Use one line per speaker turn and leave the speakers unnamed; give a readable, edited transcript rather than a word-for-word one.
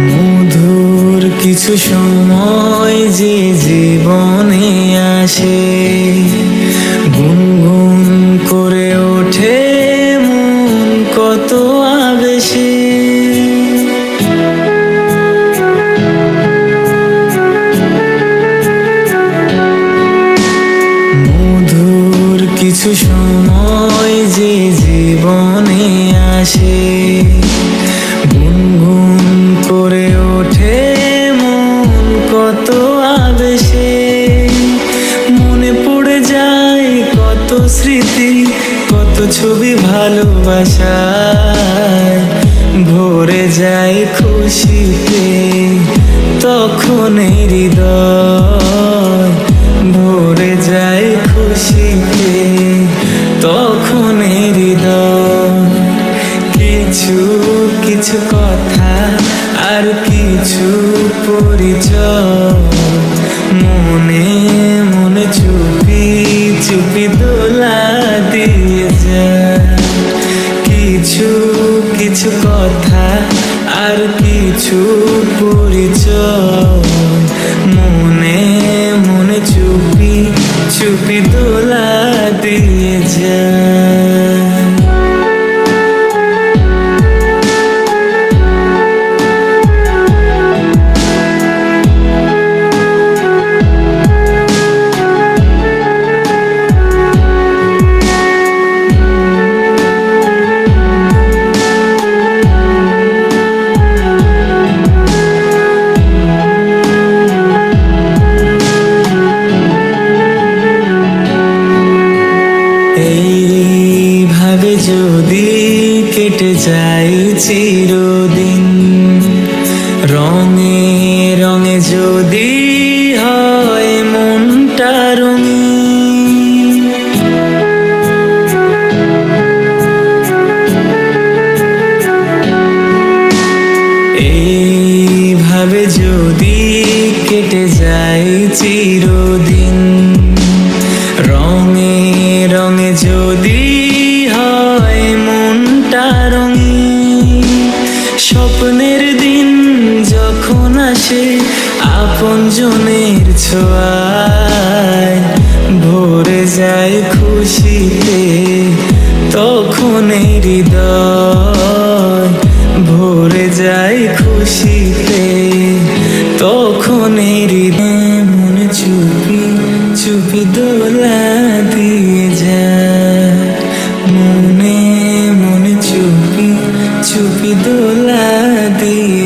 মধুর কিছু সময় যে জীবনে আসে, গুনগুন করে ওঠে মন কত আবেশে। মধুর কিছু সময় যে জীবনে আসে, গুনগুন করে ওঠে মন কত আবেশে। মনে পড়ে যায় কত স্মৃতি, কত ছবি ভালোবাসায়, ভরে যায় খুশিতে তখন হৃদয়, ভরে যায় খুশিতে তখন হৃদয়। কিছু কিছু কথা আর কিছু পরিচয়, মনে মনে চুপি চুপি দোলা দিয়ে যায়। কিছু কিছু কথা আর কিছু পরিচয়, মনে মনে চুপি চুপি দোলা দিয়ে যায়। এইভাবে যদি কেটে যায় চিরদিন, রঙে রঙে যদি হয় মনটা রঙিন, এইভাবে যদি কেটে যায় চিরদিন, রঙে রঙে যদি হয় মনটা রঙিন। স্বপ্নের দিন যখন আসে আপনজনের ছোঁয়ায়, ভরে যায় খুশিতে তখন হৃদয়, ভরে যায় খুশিতে তখন হৃদয়। মনে চুপি চুপি দোলা দিয়ে যায়, মনে মনে চুপি চুপি দোলা দিয়ে